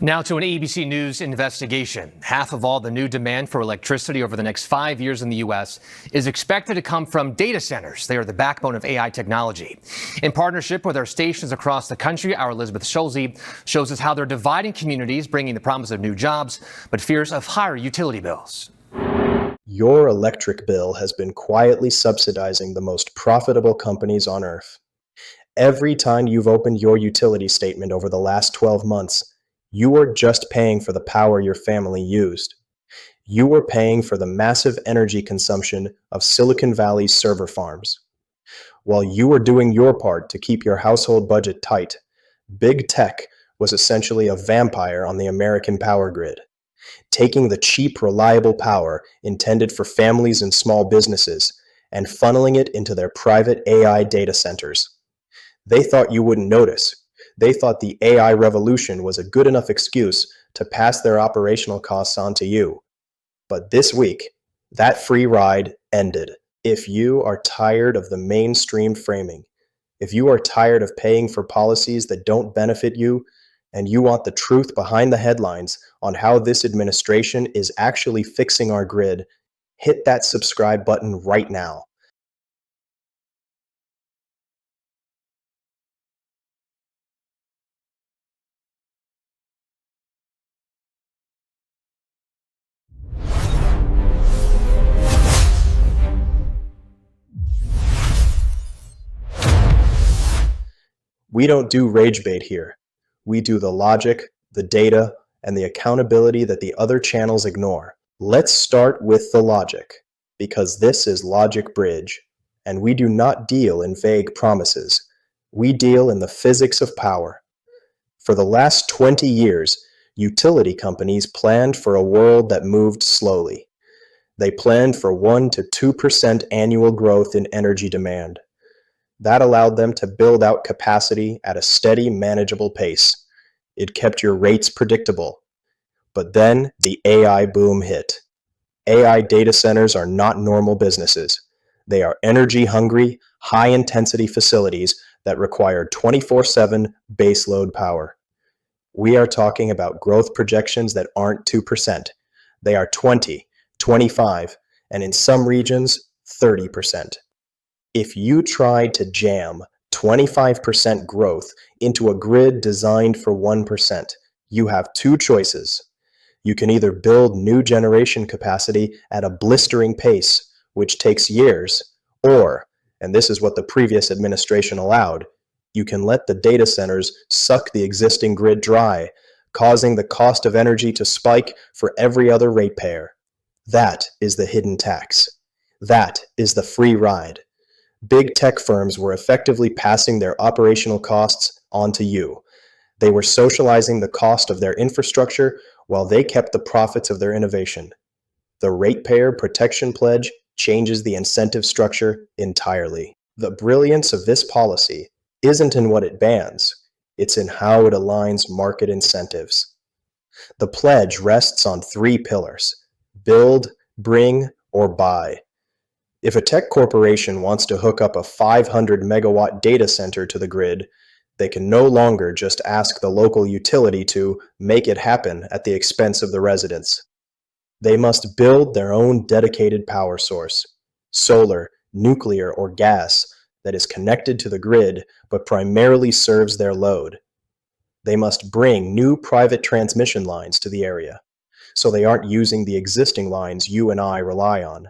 Now to an ABC News investigation. Half of all the new demand for electricity over the next 5 years in the U.S. is expected to come from data centers. They are the backbone of AI technology. In partnership with our stations across the country, our Elizabeth Schulze shows us how they're dividing communities, bringing the promise of new jobs, but fears of higher utility bills. Your electric bill has been quietly subsidizing the most profitable companies on Earth. Every time you've opened your utility statement over the last 12 months, you were just paying for the power your family used. You were paying for the massive energy consumption of Silicon Valley's server farms. While you were doing your part to keep your household budget tight, big tech was essentially a vampire on the American power grid, taking the cheap, reliable power intended for families and small businesses and funneling it into their private AI data centers. They thought you wouldn't notice. They thought the AI revolution was a good enough excuse to pass their operational costs on to you. But this week, that free ride ended. If you are tired of the mainstream framing, if you are tired of paying for policies that don't benefit you, and you want the truth behind the headlines on how this administration is actually fixing our grid, hit that subscribe button right now. We don't do rage bait here. We do the logic, the data, and the accountability that the other channels ignore. Let's start with the logic, because this is Logic Bridge, and we do not deal in vague promises. We deal in the physics of power. For the last 20 years, utility companies planned for a world that moved slowly. They planned for 1 to 2% annual growth in energy demand. That allowed them to build out capacity at a steady, manageable pace. It kept your rates predictable. But then the AI boom hit. AI data centers are not normal businesses. They are energy-hungry, high-intensity facilities that require 24/7 baseload power. We are talking about growth projections that aren't 2%. They are 20, 25, and in some regions, 30%. If you tried to jam 25% growth into a grid designed for 1%, you have two choices. You can either build new generation capacity at a blistering pace, which takes years, or, and this is what the previous administration allowed, you can let the data centers suck the existing grid dry, causing the cost of energy to spike for every other ratepayer. That is the hidden tax. That is the free ride. Big tech firms were effectively passing their operational costs onto you. They were socializing the cost of their infrastructure while they kept the profits of their innovation. The Ratepayer Protection Pledge changes the incentive structure entirely. The brilliance of this policy isn't in what it bans, it's in how it aligns market incentives. The pledge rests on 3 pillars: build, bring, or buy. If a tech corporation wants to hook up a 500 megawatt data center to the grid, they can no longer just ask the local utility to make it happen at the expense of the residents. They must build their own dedicated power source, solar, nuclear, or gas, that is connected to the grid but primarily serves their load. They must bring new private transmission lines to the area, so they aren't using the existing lines you and I rely on.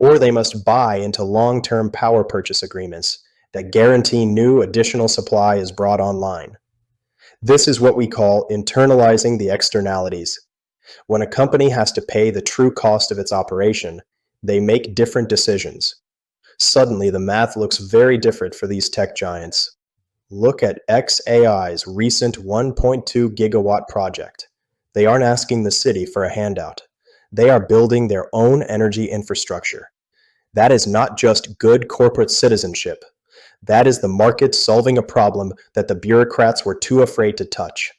Or they must buy into long-term power purchase agreements that guarantee new additional supply is brought online. This is what we call internalizing the externalities. When a company has to pay the true cost of its operation, they make different decisions. Suddenly, the math looks very different for these tech giants. Look at xAI's recent 1.2 gigawatt project. They aren't asking the city for a handout. They are building their own energy infrastructure. That is not just good corporate citizenship. That is the market solving a problem that the bureaucrats were too afraid to touch.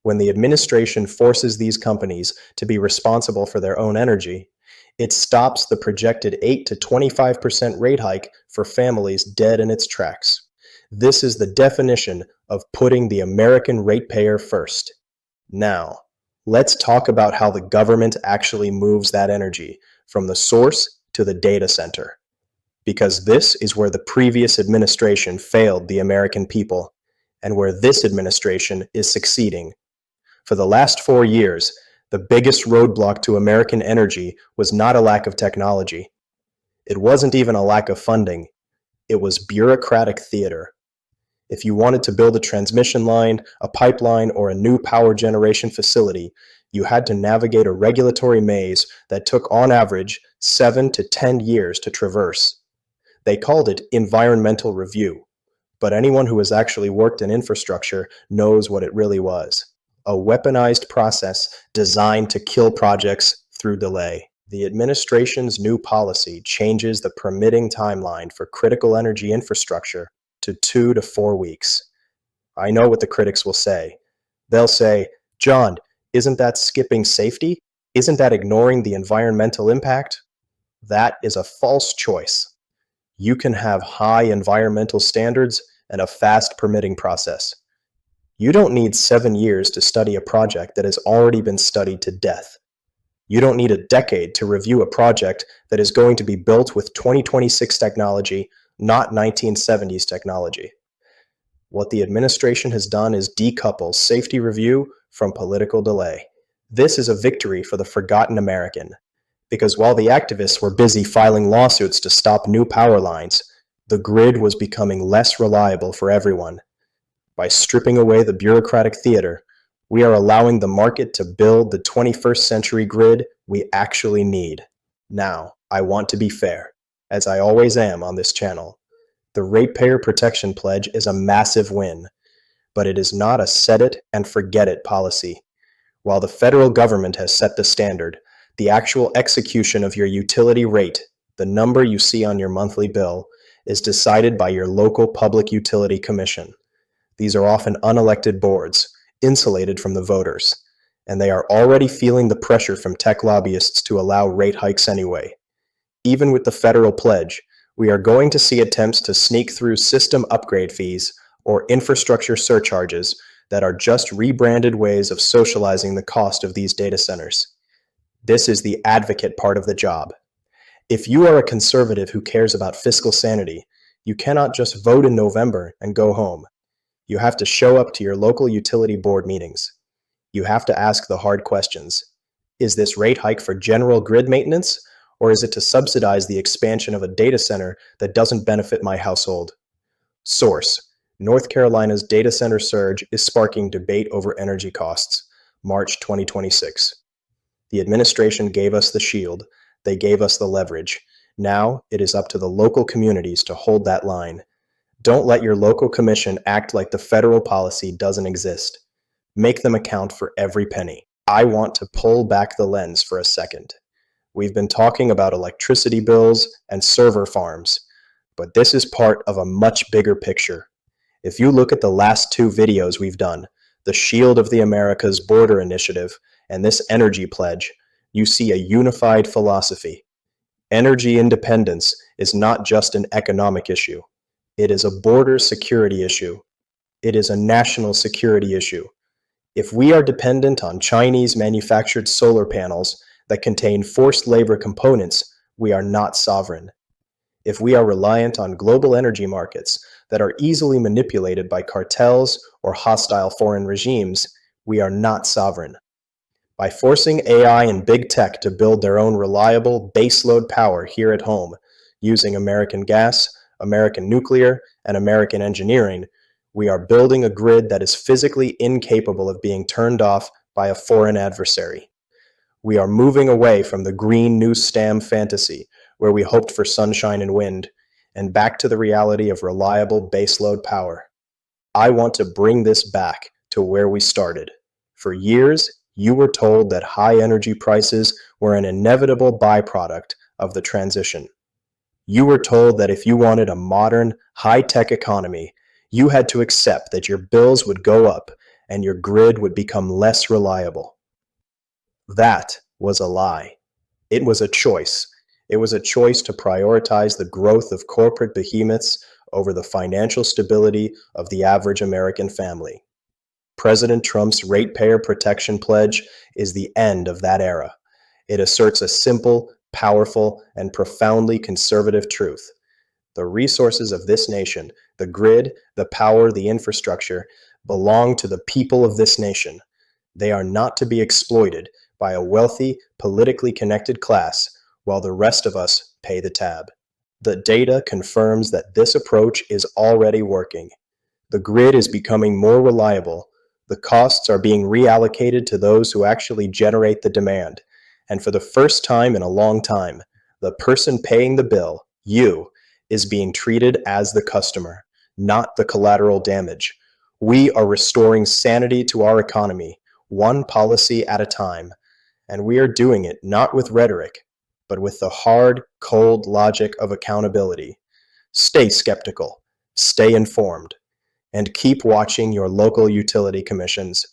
When the administration forces these companies to be responsible for their own energy, it stops the projected 8 to 25% rate hike for families dead in its tracks. This is the definition of putting the American ratepayer first. Now, let's talk about how the government actually moves that energy from the source to the data center. Because this is where the previous administration failed the American people, and where this administration is succeeding. For the last 4 years, the biggest roadblock to American energy was not a lack of technology. It wasn't even a lack of funding. It was bureaucratic theater. If you wanted to build a transmission line, a pipeline, or a new power generation facility, you had to navigate a regulatory maze that took on average 7 to 10 years to traverse. They called it environmental review, but anyone who has actually worked in infrastructure knows what it really was. A weaponized process designed to kill projects through delay. The administration's new policy changes the permitting timeline for critical energy infrastructure to 2 to 4 weeks. I know what the critics will say. They'll say, "John, isn't that skipping safety? Isn't that ignoring the environmental impact?" That is a false choice. You can have high environmental standards and a fast permitting process. You don't need 7 years to study a project that has already been studied to death. You don't need a decade to review a project that is going to be built with 2026 technology, not 1970s technology. What the administration has done is decouple safety review from political delay. This is a victory for the forgotten American, because while the activists were busy filing lawsuits to stop new power lines, the grid was becoming less reliable for everyone. By stripping away the bureaucratic theater, we are allowing the market to build the 21st century grid we actually need. Now, I want to be fair, as I always am on this channel. The Ratepayer Protection Pledge is a massive win, but it is not a set it and forget it policy. While the federal government has set the standard, the actual execution of your utility rate, the number you see on your monthly bill, is decided by your local public utility commission. These are often unelected boards, insulated from the voters, and they are already feeling the pressure from tech lobbyists to allow rate hikes anyway. Even with the federal pledge, we are going to see attempts to sneak through system upgrade fees or infrastructure surcharges that are just rebranded ways of socializing the cost of these data centers. This is the advocate part of the job. If you are a conservative who cares about fiscal sanity, you cannot just vote in November and go home. You have to show up to your local utility board meetings. You have to ask the hard questions. Is this rate hike for general grid maintenance, or is it to subsidize the expansion of a data center that doesn't benefit my household? Source: North Carolina's data center surge is sparking debate over energy costs. March 2026. The administration gave us the shield. They gave us the leverage. Now it is up to the local communities to hold that line. Don't let your local commission act like the federal policy doesn't exist. Make them account for every penny. I want to pull back the lens for a second. We've been talking about electricity bills and server farms, but this is part of a much bigger picture. If you look at the last 2 videos we've done, the Shield of the Americas Border Initiative and this energy pledge, you see a unified philosophy. Energy independence is not just an economic issue. It is a border security issue. It is a national security issue. If we are dependent on Chinese manufactured solar panels that contain forced labor components, we are not sovereign. If we are reliant on global energy markets that are easily manipulated by cartels or hostile foreign regimes, we are not sovereign. By forcing AI and big tech to build their own reliable baseload power here at home, using American gas, American nuclear, and American engineering, we are building a grid that is physically incapable of being turned off by a foreign adversary. We are moving away from the green new STAM fantasy, where we hoped for sunshine and wind, and back to the reality of reliable baseload power. I want to bring this back to where we started. For years, you were told that high energy prices were an inevitable byproduct of the transition. You were told that if you wanted a modern, high-tech economy, you had to accept that your bills would go up and your grid would become less reliable. That was a lie. It was a choice. It was a choice to prioritize the growth of corporate behemoths over the financial stability of the average American family. President Trump's Ratepayer Protection Pledge is the end of that era. It asserts a simple, powerful, and profoundly conservative truth. The resources of this nation, the grid, the power, the infrastructure, belong to the people of this nation. They are not to be exploited by a wealthy, politically connected class while the rest of us pay the tab. The data confirms that this approach is already working. The grid is becoming more reliable. The costs are being reallocated to those who actually generate the demand. And for the first time in a long time, the person paying the bill, you, is being treated as the customer, not the collateral damage. We are restoring sanity to our economy, one policy at a time. And we are doing it not with rhetoric, but with the hard, cold logic of accountability. Stay skeptical, stay informed, and keep watching your local utility commissions